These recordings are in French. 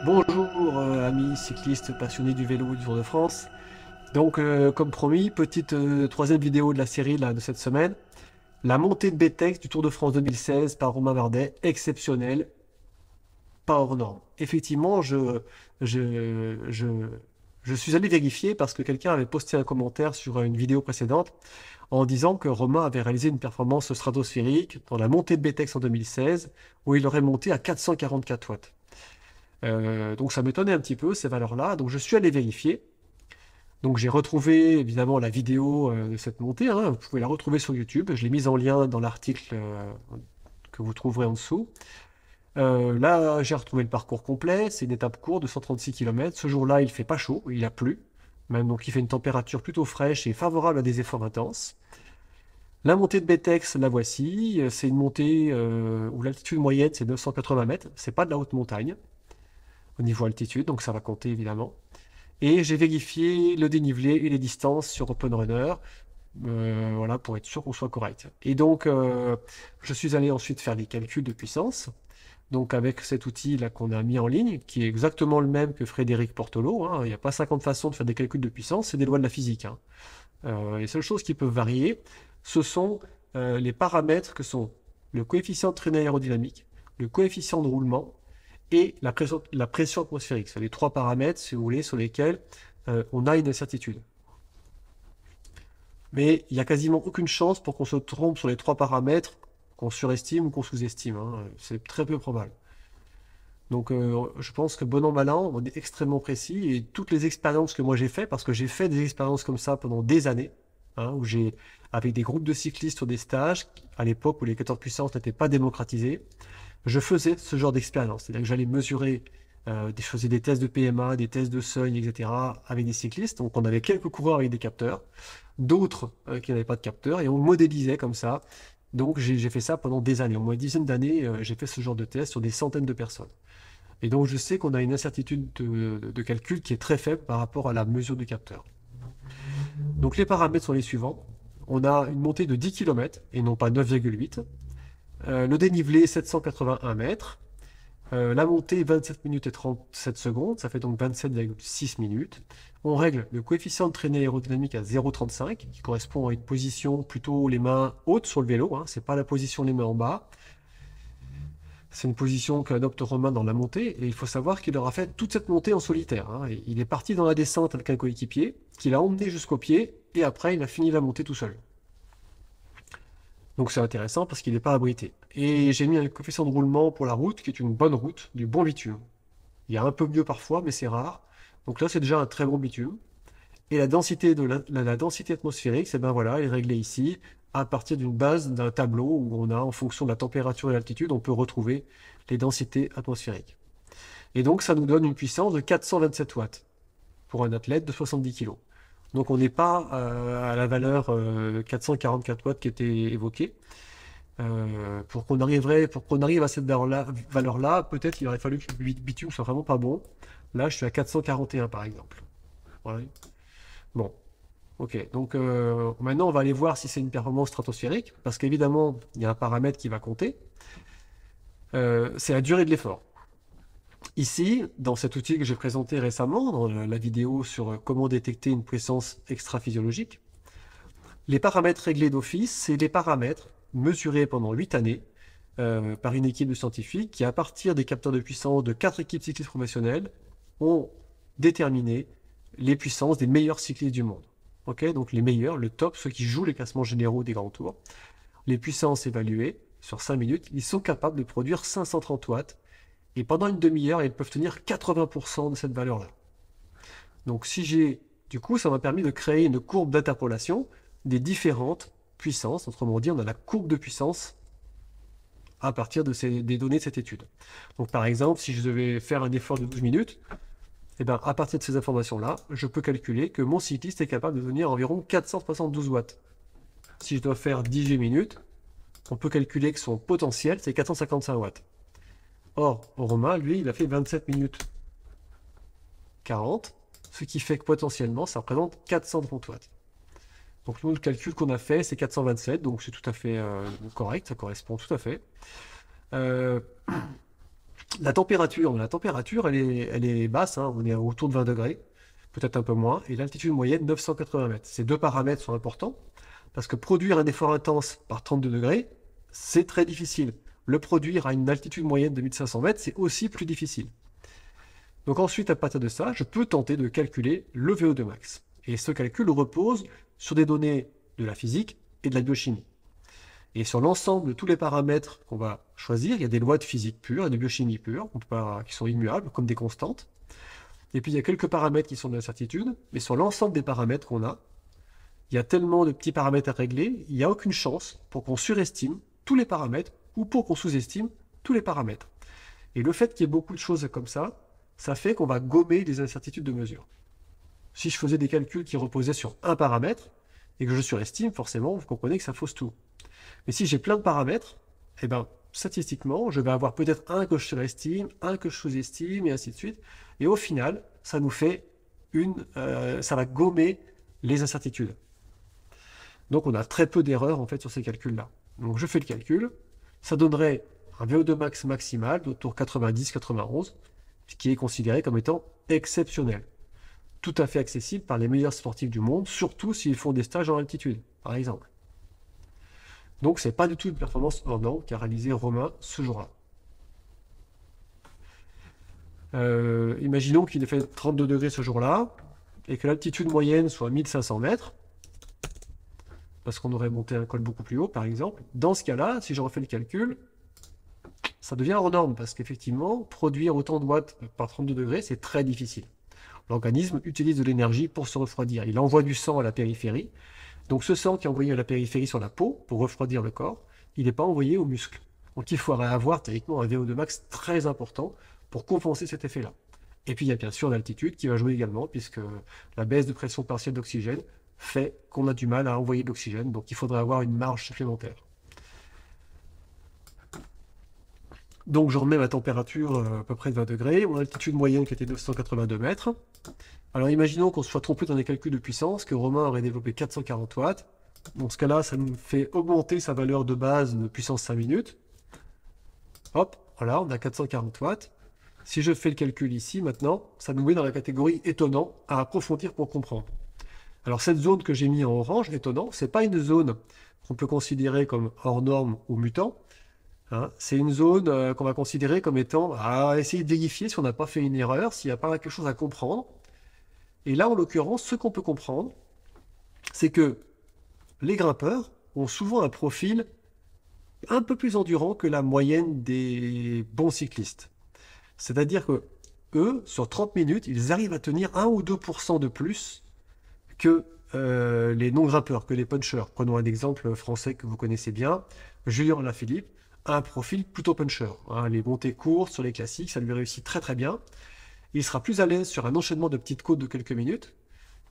Bonjour amis cyclistes passionnés du vélo et du Tour de France. Donc comme promis, petite troisième vidéo de la série là, de cette semaine. La montée de BTEX du Tour de France 2016 par Romain Bardet, exceptionnelle, pas hors norme. Effectivement, je, je suis allé vérifier parce que quelqu'un avait posté un commentaire sur une vidéo précédente en disant que Romain avait réalisé une performance stratosphérique dans la montée de BTEX en 2016 où il aurait monté à 444 watts. Donc ça m'étonnait un petit peu ces valeurs-là. Donc je suis allé vérifier. Donc j'ai retrouvé évidemment la vidéo de cette montée, hein. Vous pouvez la retrouver sur YouTube. Je l'ai mise en lien dans l'article que vous trouverez en dessous. Là, j'ai retrouvé le parcours complet. C'est une étape courte de 136 km. Ce jour-là, il fait pas chaud, il a plu. Même, donc il fait une température plutôt fraîche et favorable à des efforts intenses. La montée de Betex, la voici. C'est une montée où l'altitude moyenne c'est 980 mètres. C'est pas de la haute montagne au niveau altitude, donc ça va compter évidemment. Et j'ai vérifié le dénivelé et les distances sur OpenRunner, voilà, pour être sûr qu'on soit correct. Et donc, je suis allé ensuite faire les calculs de puissance, donc avec cet outil là qu'on a mis en ligne, qui est exactement le même que Frédéric Portolo, hein. Il n'y a pas 50 façons de faire des calculs de puissance, c'est des lois de la physique, hein. Les seules choses qui peuvent varier, ce sont les paramètres que sont le coefficient de traînée aérodynamique, le coefficient de roulement, et la pression atmosphérique. C'est les trois paramètres, si vous voulez, sur lesquels on a une incertitude. Mais il n'y a quasiment aucune chance pour qu'on se trompe sur les trois paramètres, qu'on surestime ou qu'on sous-estime, hein. C'est très peu probable. Donc je pense que bon an mal an, on est extrêmement précis et toutes les expériences que moi j'ai fait, parce que j'ai fait des expériences comme ça pendant des années, hein, où j'ai avec des groupes de cyclistes sur des stages, à l'époque où les 14 puissances n'étaient pas démocratisés, je faisais ce genre d'expérience. C'est-à-dire que j'allais mesurer, je faisais des tests de PMA, des tests de seuil, etc. avec des cyclistes. Donc on avait quelques coureurs avec des capteurs, d'autres qui n'avaient pas de capteurs, et on modélisait comme ça. Donc j'ai fait ça pendant des années. Au moins une dizaine d'années, j'ai fait ce genre de tests sur des centaines de personnes. Et donc je sais qu'on a une incertitude de calcul qui est très faible par rapport à la mesure du capteur. Donc les paramètres sont les suivants. On a une montée de 10 km et non pas 9,8. Le dénivelé 781 mètres. La montée 27 minutes et 37 secondes, ça fait donc 27,6 minutes. On règle le coefficient de traînée aérodynamique à 0,35, qui correspond à une position plutôt les mains hautes sur le vélo, hein. C'est pas la position les mains en bas. C'est une position qu'adopte Romain dans la montée, et il faut savoir qu'il aura fait toute cette montée en solitaire, hein. Et il est parti dans la descente avec un coéquipier, qui l'a emmené jusqu'au pied, et après il a fini la montée tout seul. Donc c'est intéressant parce qu'il n'est pas abrité. Et j'ai mis un coefficient de roulement pour la route, qui est une bonne route, du bon bitume. Il y a un peu mieux parfois, mais c'est rare. Donc là, c'est déjà un très bon bitume. Et la densité, la densité atmosphérique, c'est ben voilà, elle est réglée ici, à partir d'une base d'un tableau où on a, en fonction de la température et de l'altitude, on peut retrouver les densités atmosphériques. Et donc ça nous donne une puissance de 427 watts pour un athlète de 70 kg. Donc on n'est pas à la valeur 444 watts qui était évoquée. Pour qu'on arrive à cette valeur-là, peut-être il aurait fallu que le bitume soit vraiment pas bon. Là, je suis à 441 par exemple. Voilà. Bon, ok. Donc maintenant, on va aller voir si c'est une performance stratosphérique, parce qu'évidemment, il y a un paramètre qui va compter. C'est la durée de l'effort. Ici, dans cet outil que j'ai présenté récemment, dans la vidéo sur comment détecter une puissance extra-physiologique, les paramètres réglés d'office, c'est les paramètres mesurés pendant 8 années par une équipe de scientifiques qui, à partir des capteurs de puissance de 4 équipes cyclistes professionnelles, ont déterminé les puissances des meilleurs cyclistes du monde. Ok, donc les meilleurs, le top, ceux qui jouent les classements généraux des grands tours. Les puissances évaluées sur 5 minutes, ils sont capables de produire 530 watts. Et pendant une demi-heure, ils peuvent tenir 80% de cette valeur-là. Donc si j'ai, du coup, ça m'a permis de créer une courbe d'interpolation des différentes puissances. Autrement dit, on a la courbe de puissance à partir des données de cette étude. Donc par exemple, si je devais faire un effort de 12 minutes, et bien, à partir de ces informations-là, je peux calculer que mon cycliste est capable de tenir environ 472 watts. Si je dois faire 18 minutes, on peut calculer que son potentiel, c'est 455 watts. Or, Romain, lui, il a fait 27 minutes 40, ce qui fait que potentiellement, ça représente 430 watts. Donc nous, le calcul qu'on a fait, c'est 427, donc c'est tout à fait correct, ça correspond tout à fait. La température, elle est basse, hein, on est autour de 20 degrés, peut-être un peu moins, et l'altitude moyenne, 980 mètres. Ces deux paramètres sont importants, parce que produire un effort intense par 32 degrés, c'est très difficile. Le produire à une altitude moyenne de 1500 mètres, c'est aussi plus difficile. Donc ensuite, à partir de ça, je peux tenter de calculer le VO2 max. Et ce calcul repose sur des données de la physique et de la biochimie. Et sur l'ensemble de tous les paramètres qu'on va choisir, il y a des lois de physique pure et de biochimie pure, qui sont immuables, comme des constantes. Et puis il y a quelques paramètres qui sont de l'incertitude, mais sur l'ensemble des paramètres qu'on a, il y a tellement de petits paramètres à régler, il n'y a aucune chance pour qu'on surestime tous les paramètres ou pour qu'on sous-estime tous les paramètres. Et le fait qu'il y ait beaucoup de choses comme ça fait qu'on va gommer les incertitudes de mesure. Si je faisais des calculs qui reposaient sur un paramètre et que je surestime, forcément, vous comprenez que ça fausse tout. Mais si j'ai plein de paramètres, eh ben, statistiquement, je vais avoir peut-être un que je surestime, un que je sous-estime, et ainsi de suite. Et au final, ça nous fait ça va gommer les incertitudes. Donc on a très peu d'erreurs en fait sur ces calculs-là. Donc je fais le calcul, ça donnerait un VO2 max maximal d'autour 90-91, ce qui est considéré comme étant exceptionnel. Tout à fait accessible par les meilleurs sportifs du monde, surtout s'ils font des stages en altitude, par exemple. Donc c'est pas du tout une performance hors norme qu'a réalisé Romain ce jour-là. Imaginons qu'il ait fait 32 degrés ce jour-là, et que l'altitude moyenne soit 1500 mètres, parce qu'on aurait monté un col beaucoup plus haut, par exemple. Dans ce cas-là, si je refais le calcul, ça devient hors norme, parce qu'effectivement, produire autant de watts par 32 degrés, c'est très difficile. L'organisme utilise de l'énergie pour se refroidir. Il envoie du sang à la périphérie. Donc ce sang qui est envoyé à la périphérie sur la peau pour refroidir le corps, il n'est pas envoyé aux muscles. Donc il faudrait avoir techniquement un VO2 max très important pour compenser cet effet-là. Et puis il y a bien sûr l'altitude qui va jouer également, puisque la baisse de pression partielle d'oxygène fait qu'on a du mal à envoyer de l'oxygène, donc il faudrait avoir une marge supplémentaire. Donc je remets ma température à peu près de 20 degrés, mon altitude moyenne qui était 982 mètres. Alors imaginons qu'on se soit trompé dans les calculs de puissance, que Romain aurait développé 440 watts. Dans ce cas-là, ça nous fait augmenter sa valeur de base de puissance 5 minutes. Hop, voilà, on a 440 watts. Si je fais le calcul ici, maintenant, ça nous met dans la catégorie étonnant à approfondir pour comprendre. Alors cette zone que j'ai mis en orange, étonnant, c'est pas une zone qu'on peut considérer comme hors norme ou mutant. Hein, c'est une zone qu'on va considérer comme étant à essayer de vérifier si on n'a pas fait une erreur, s'il n'y a pas quelque chose à comprendre. Et là, en l'occurrence, ce qu'on peut comprendre, c'est que les grimpeurs ont souvent un profil un peu plus endurant que la moyenne des bons cyclistes. C'est-à-dire que eux, sur 30 minutes, ils arrivent à tenir 1 ou 2% de plus que les non-grimpeurs, que les punchers. Prenons un exemple français que vous connaissez bien, Julien Alaphilippe a un profil plutôt puncher. Hein, les montées courtes sur les classiques, ça lui réussit très très bien. Il sera plus à l'aise sur un enchaînement de petites côtes de quelques minutes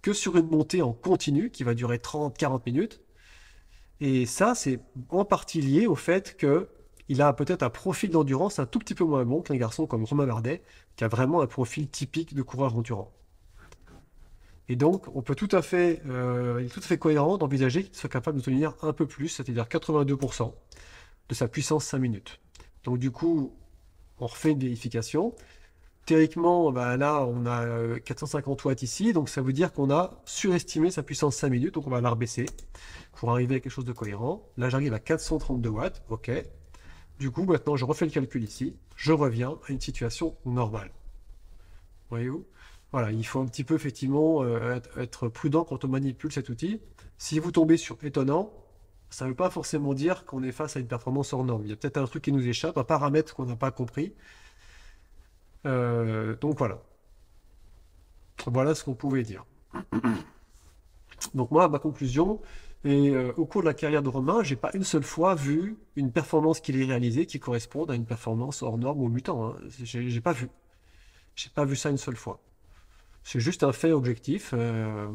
que sur une montée en continu qui va durer 30-40 minutes. Et ça, c'est en partie lié au fait qu'il a peut-être un profil d'endurance un tout petit peu moins bon qu'un garçon comme Romain Bardet, qui a vraiment un profil typique de coureur endurant. Et donc, il est tout à fait cohérent d'envisager qu'il soit capable de tenir un peu plus, c'est-à-dire 82% de sa puissance 5 minutes. Donc du coup, on refait une vérification. Théoriquement, là, on a 450 watts ici, donc ça veut dire qu'on a surestimé sa puissance 5 minutes, donc on va la rebaisser pour arriver à quelque chose de cohérent. Là, j'arrive à 432 watts, ok. Du coup, maintenant, je refais le calcul ici, je reviens à une situation normale. Voyez-vous? Voilà, il faut un petit peu, effectivement, être prudent quand on manipule cet outil. Si vous tombez sur étonnant, ça ne veut pas forcément dire qu'on est face à une performance hors norme. Il y a peut-être un truc qui nous échappe, un paramètre qu'on n'a pas compris. Donc voilà. Voilà ce qu'on pouvait dire. Donc moi, ma conclusion, et au cours de la carrière de Romain, j'ai pas une seule fois vu une performance qu'il ait réalisée qui corresponde à une performance hors norme ou mutant. Hein. J'ai pas vu. J'ai pas vu ça une seule fois. C'est juste un fait objectif.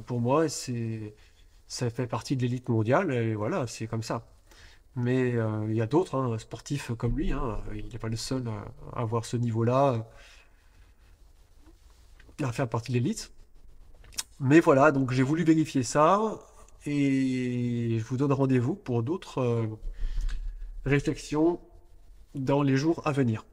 Pour moi, ça fait partie de l'élite mondiale, et voilà, c'est comme ça. Mais il y a d'autres sportifs comme lui, hein, il n'est pas le seul à avoir ce niveau-là, à faire partie de l'élite. Mais voilà, donc j'ai voulu vérifier ça, et je vous donne rendez-vous pour d'autres réflexions dans les jours à venir.